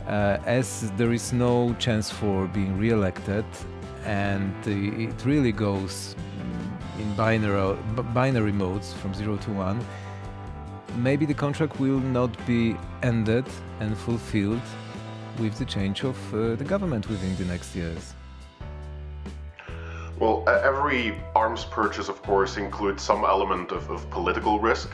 as there is no chance for being re-elected, and it really goes in binary modes from 0 to 1, maybe the contract will not be ended and fulfilled with the change of the government within the next years. Well, every arms purchase, of course, includes some element of political risk.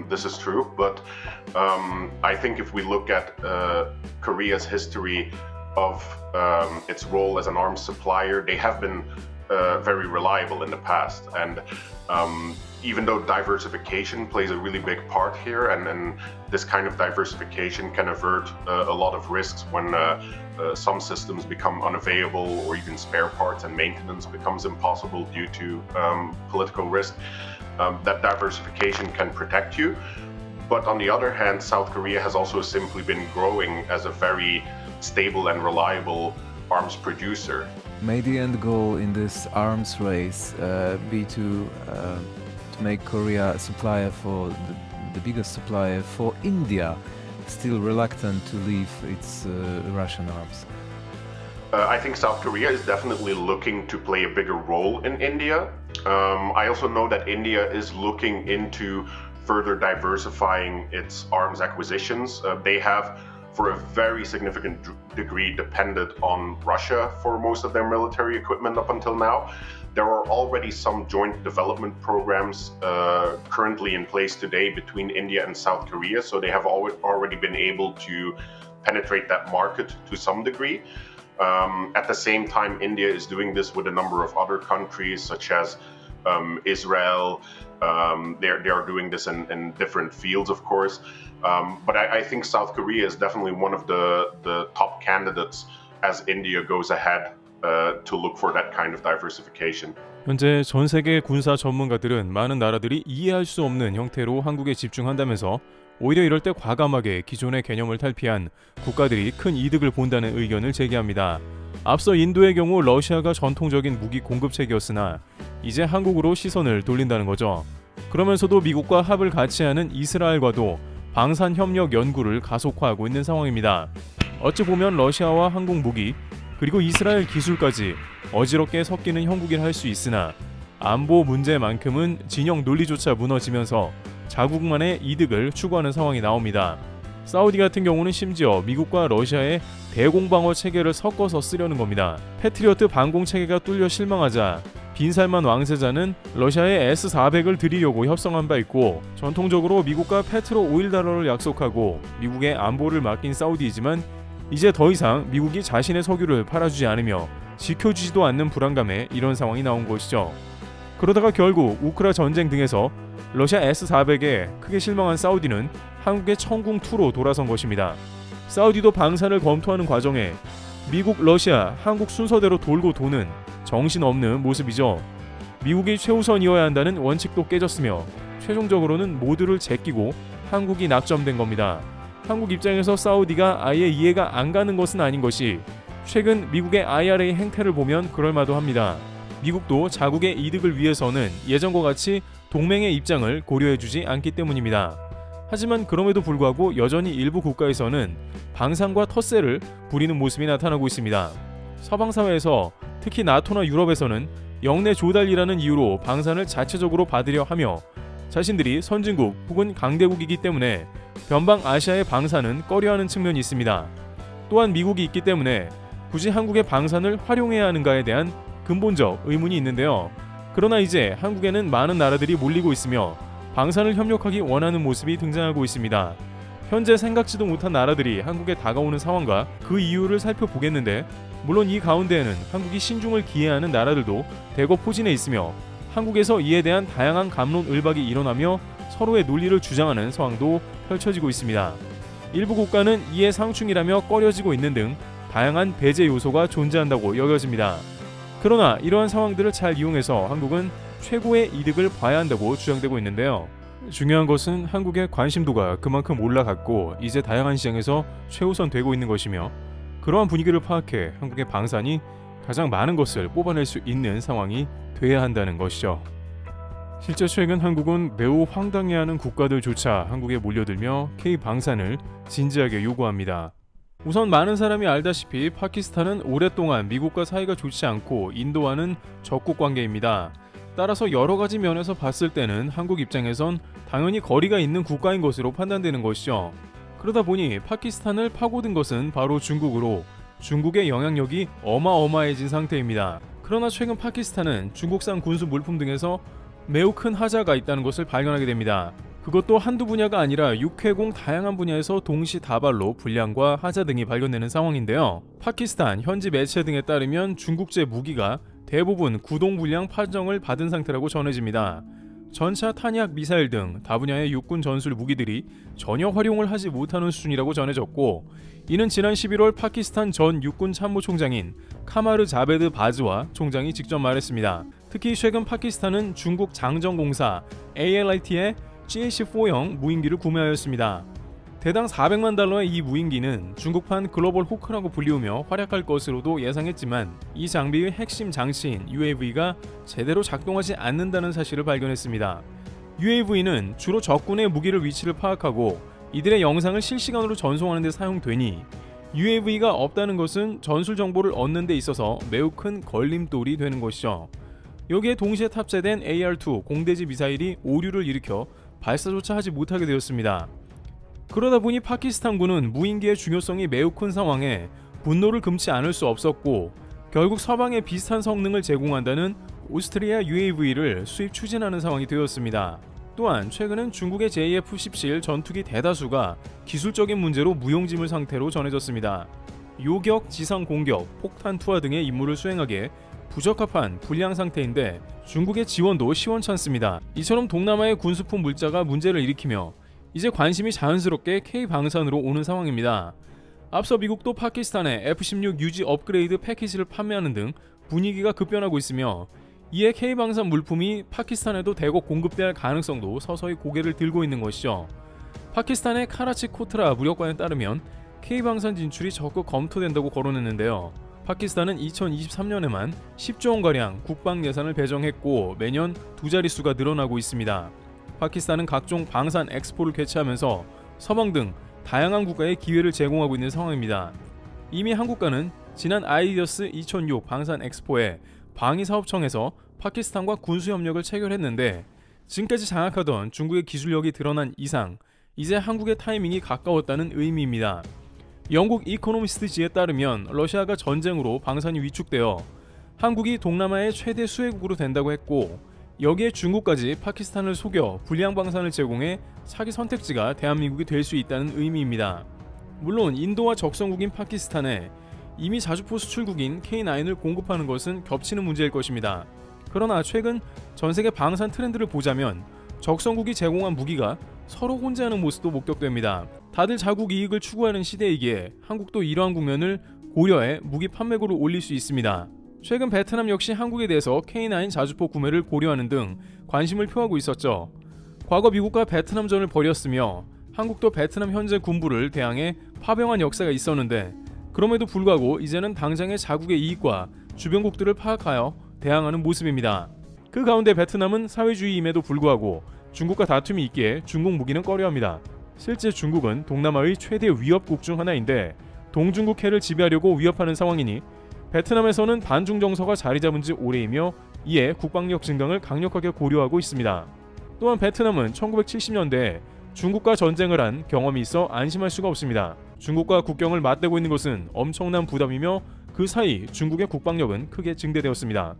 This is true, but I think if we look at Korea's history of its role as an arms supplier, they have been very reliable in the past. And even though diversification plays a really big part here, and this kind of diversification can avert a lot of risks when some systems become unavailable, or even spare parts and maintenance becomes impossible due to political risk, that diversification can protect you. But on the other hand, South Korea has also simply been growing as a very stable and reliable arms producer. May the end goal in this arms race be to make Korea a supplier for the biggest supplier for India, still reluctant to leave its Russian arms? I think South Korea is definitely looking to play a bigger role in India. I also know that India is looking into further diversifying its arms acquisitions. They have, for a very significant degree, depended on Russia for most of their military equipment up until now. There are already some joint development programs currently in place today between India and South Korea, so they have already been able to penetrate that market to some degree. At the same time, India is doing this with a number of other countries, such as Israel. They are doing this in different fields, of course. But I think South Korea is definitely one of the top candidates as India goes ahead to look for that kind of diversification. 현재 전 세계 군사 전문가들은 많은 나라들이 이해할 수 없는 형태로 한국에 집중한다면서 오히려 이럴 때 과감하게 기존의 개념을 탈피한 국가들이 큰 이득을 본다는 의견을 제기합니다. 앞서 인도의 경우 러시아가 전통적인 무기 공급체계였으나 이제 한국으로 시선을 돌린다는 거죠. 그러면서도 미국과 합을 같이 하는 이스라엘과도 방산 협력 연구를 가속화하고 있는 상황입니다. 어찌 보면 러시아와 한국 무기 그리고 이스라엘 기술까지 어지럽게 섞이는 형국이라 할 수 있으나 안보 문제만큼은 진영 논리조차 무너지면서 자국만의 이득을 추구하는 상황이 나옵니다. 사우디 같은 경우는 심지어 미국과 러시아의 대공방어 체계를 섞어서 쓰려는 겁니다. 패트리어트 방공 체계가 뚫려 실망하자 빈살만 왕세자는 러시아의 S-400을 들이려고 협상한 바 있고, 전통적으로 미국과 페트로 오일 달러를 약속하고 미국의 안보를 맡긴 사우디이지만 이제 더 이상 미국이 자신의 석유를 팔아주지 않으며 지켜주지도 않는 불안감에 이런 상황이 나온 것이죠. 그러다가 결국 우크라 전쟁 등에서 러시아 S-400에 크게 실망한 사우디는 한국의 청궁2로 돌아선 것입니다. 사우디도 방산을 검토하는 과정에 미국, 러시아, 한국 순서대로 돌고 도는 정신없는 모습이죠. 미국이 최우선이어야 한다는 원칙도 깨졌으며 최종적으로는 모두를 제끼고 한국이 낙점된 겁니다. 한국 입장에서 사우디가 아예 이해가 안 가는 것은 아닌 것이 최근 미국의 IRA 행태를 보면 그럴만도 합니다. 미국도 자국의 이득을 위해서는 예전과 같이 동맹의 입장을 고려해주지 않기 때문입니다. 하지만 그럼에도 불구하고 여전히 일부 국가에서는 방산과 텃세를 부리는 모습이 나타나고 있습니다. 서방사회에서 특히 나토나 유럽에서는 영내 조달이라는 이유로 방산을 자체적으로 받으려 하며 자신들이 선진국 혹은 강대국이기 때문에 변방 아시아의 방산은 꺼려하는 측면이 있습니다. 또한 미국이 있기 때문에 굳이 한국의 방산을 활용해야 하는가에 대한 근본적 의문이 있는데요. 그러나 이제 한국에는 많은 나라들이 몰리고 있으며 방산을 협력하기 원하는 모습이 등장하고 있습니다. 현재 생각지도 못한 나라들이 한국에 다가오는 상황과 그 이유를 살펴보겠는데, 물론 이 가운데에는 한국이 신중을 기해하는 나라들도 대거 포진해 있으며 한국에서 이에 대한 다양한 갑론을박이 일어나며 서로의 논리를 주장하는 상황도 펼쳐지고 있습니다. 일부 국가는 이에 상충이라며 꺼려지고 있는 등 다양한 배제 요소가 존재한다고 여겨집니다. 그러나 이러한 상황들을 잘 이용해서 한국은 최고의 이득을 봐야 한다고 주장되고 있는데요. 중요한 것은 한국의 관심도가 그만큼 올라갔고 이제 다양한 시장에서 최우선 되고 있는 것이며, 그러한 분위기를 파악해 한국의 방산이 가장 많은 것을 뽑아낼 수 있는 상황이 돼야 한다는 것이죠. 실제 최근 한국은 매우 황당해하는 국가들조차 한국에 몰려들며 K 방산을 진지하게 요구합니다. 우선 많은 사람이 알다시피 파키스탄은 오랫동안 미국과 사이가 좋지 않고 인도와는 적국 관계입니다. 따라서 여러 가지 면에서 봤을 때는 한국 입장에선 당연히 거리가 있는 국가인 것으로 판단되는 것이죠. 그러다 보니 파키스탄을 파고든 것은 바로 중국으로 중국의 영향력이 어마어마해진 상태입니다. 그러나 최근 파키스탄은 중국산 군수 물품 등에서 매우 큰 하자가 있다는 것을 발견하게 됩니다. 그것도 한두 분야가 아니라 육해공 다양한 분야에서 동시다발로 불량과 하자 등이 발견되는 상황인데요. 파키스탄 현지 매체 등에 따르면 중국제 무기가 대부분 구동불량 판정을 받은 상태라고 전해집니다. 전차, 탄약, 미사일 등 다분야의 육군 전술 무기들이 전혀 활용을 하지 못하는 수준이라고 전해졌고, 이는 지난 11월 파키스탄 전 육군 참모총장인 카마르 자베드 바즈와 총장이 직접 말했습니다. 특히 최근 파키스탄은 중국 장정공사 ALIT의 GH-4형 무인기를 구매하였습니다. 대당 400만 달러의 이 무인기는 중국판 글로벌 호크라고 불리우며 활약할 것으로도 예상했지만 이 장비의 핵심 장치인 UAV가 제대로 작동하지 않는다는 사실을 발견했습니다. UAV는 주로 적군의 무기를 위치를 파악하고 이들의 영상을 실시간으로 전송하는 데 사용되니 UAV가 없다는 것은 전술 정보를 얻는 데 있어서 매우 큰 걸림돌이 되는 것이죠. 여기에 동시에 탑재된 AR-2 공대지 미사일이 오류를 일으켜 발사조차 하지 못하게 되었습니다. 그러다 보니 파키스탄군은 무인기의 중요성이 매우 큰 상황에 분노를 금치 않을 수 없었고, 결국 서방에 비슷한 성능을 제공한다는 오스트리아 UAV를 수입 추진하는 상황이 되었습니다. 또한 최근엔 중국의 JF-17 전투기 대다수가 기술적인 문제로 무용지물 상태로 전해졌습니다. 요격, 지상 공격, 폭탄 투하 등의 임무를 수행하기에 부적합한 불량 상태인데 중국의 지원도 시원찮습니다. 이처럼 동남아의 군수품 물자가 문제를 일으키며 이제 관심이 자연스럽게 K방산으로 오는 상황입니다. 앞서 미국도 파키스탄에 F-16 유지 업그레이드 패키지를 판매하는 등 분위기가 급변하고 있으며, 이에 K방산 물품이 파키스탄에도 대거 공급될 가능성도 서서히 고개를 들고 있는 것이죠. 파키스탄의 카라치 코트라 무력관에 따르면 K방산 진출이 적극 검토된다고 거론했는데요. 파키스탄은 2023년에만 10조 원가량 국방 예산을 배정했고 매년 두 자릿수가 늘어나고 있습니다. 파키스탄은 각종 방산 엑스포를 개최하면서 서방 등 다양한 국가에 기회를 제공하고 있는 상황입니다. 이미 한국과는 지난 아이디어스 2006 방산 엑스포에 방위사업청에서 파키스탄과 군수협력을 체결했는데, 지금까지 장악하던 중국의 기술력이 드러난 이상 이제 한국의 타이밍이 가까웠다는 의미입니다. 영국 이코노미스트지에 따르면 러시아가 전쟁으로 방산이 위축되어 한국이 동남아의 최대 수혜국으로 된다고 했고, 여기에 중국까지 파키스탄을 속여 불량 방산을 제공해 차기 선택지가 대한민국이 될 수 있다는 의미입니다. 물론 인도와 적성국인 파키스탄에 이미 자주포 수출국인 K9을 공급하는 것은 겹치는 문제일 것입니다. 그러나 최근 전세계 방산 트렌드를 보자면 적성국이 제공한 무기가 서로 혼재하는 모습도 목격됩니다. 다들 자국 이익을 추구하는 시대이기에 한국도 이러한 국면을 고려해 무기 판매고를 올릴 수 있습니다. 최근 베트남 역시 한국에 대해서 K9 자주포 구매를 고려하는 등 관심을 표하고 있었죠. 과거 미국과 베트남전을 벌였으며 한국도 베트남 현재 군부를 대항해 파병한 역사가 있었는데, 그럼에도 불구하고 이제는 당장의 자국의 이익과 주변국들을 파악하여 대항하는 모습입니다. 그 가운데 베트남은 사회주의임에도 불구하고 중국과 다툼이 있기에 중국 무기는 꺼려합니다. 실제 중국은 동남아의 최대 위협국 중 하나인데 동중국해를 지배하려고 위협하는 상황이니 베트남에서는 반중 정서가 자리 잡은 지 오래이며 이에 국방력 증강을 강력하게 고려하고 있습니다. 또한 베트남은 1970년대에 중국과 전쟁을 한 경험이 있어 안심할 수가 없습니다. 중국과 국경을 맞대고 있는 것은 엄청난 부담이며 그 사이 중국의 국방력은 크게 증대되었습니다.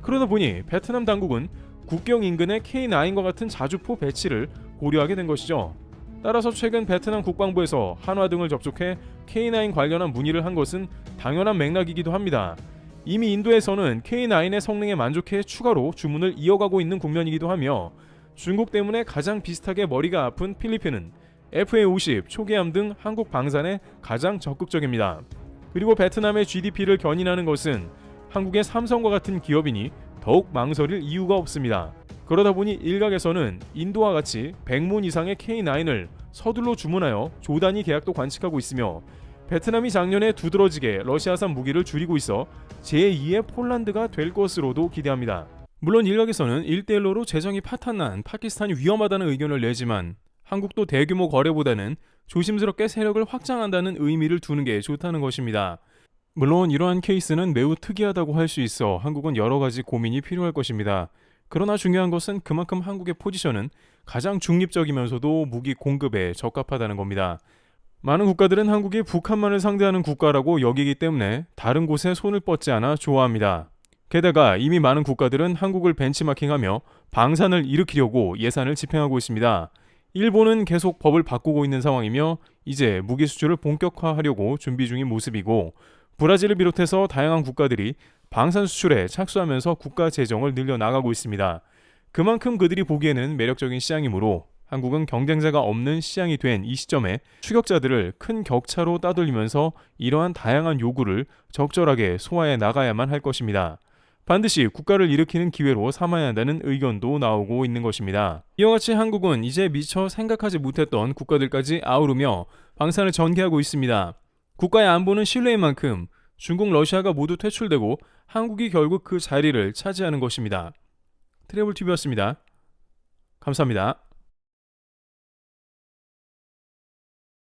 그러다 보니 베트남 당국은 국경 인근의 K9과 같은 자주포 배치를 고려하게 된 것이죠. 따라서 최근 베트남 국방부에서 한화 등을 접촉해 K9 관련한 문의를 한 것은 당연한 맥락이기도 합니다. 이미 인도에서는 K9의 성능에 만족해 추가로 주문을 이어가고 있는 국면이기도 하며, 중국 때문에 가장 비슷하게 머리가 아픈 필리핀은 FA-50, 초계함 등 한국 방산에 가장 적극적입니다. 그리고 베트남의 GDP를 견인하는 것은 한국의 삼성과 같은 기업이니 더욱 망설일 이유가 없습니다. 그러다 보니 일각에서는 인도와 같이 100문 이상의 K9을 서둘러 주문하여 조단위 계약도 관측하고 있으며, 베트남이 작년에 두드러지게 러시아산 무기를 줄이고 있어 제2의 폴란드가 될 것으로도 기대합니다. 물론 일각에서는 1대1로 재정이 파탄난 파키스탄이 위험하다는 의견을 내지만 한국도 대규모 거래보다는 조심스럽게 세력을 확장한다는 의미를 두는 게 좋다는 것입니다. 물론 이러한 케이스는 매우 특이하다고 할 수 있어 한국은 여러 가지 고민이 필요할 것입니다. 그러나 중요한 것은 그만큼 한국의 포지션은 가장 중립적이면서도 무기 공급에 적합하다는 겁니다. 많은 국가들은 한국이 북한만을 상대하는 국가라고 여기기 때문에 다른 곳에 손을 뻗지 않아 좋아합니다. 게다가 이미 많은 국가들은 한국을 벤치마킹하며 방산을 일으키려고 예산을 집행하고 있습니다. 일본은 계속 법을 바꾸고 있는 상황이며 이제 무기 수출을 본격화하려고 준비 중인 모습이고, 브라질을 비롯해서 다양한 국가들이 방산 수출에 착수하면서 국가 재정을 늘려나가고 있습니다. 그만큼 그들이 보기에는 매력적인 시장이므로 한국은 경쟁자가 없는 시장이 된 이 시점에 추격자들을 큰 격차로 따돌리면서 이러한 다양한 요구를 적절하게 소화해 나가야만 할 것입니다. 반드시 국가를 일으키는 기회로 삼아야 한다는 의견도 나오고 있는 것입니다. 이와 같이 한국은 이제 미처 생각하지 못했던 국가들까지 아우르며 방산을 전개하고 있습니다. 국가의 안보는 신뢰인 만큼 중국, 러시아가 모두 퇴출되고 한국이 결국 그 자리를 차지하는 것입니다. 트래블TV였습니다. 감사합니다.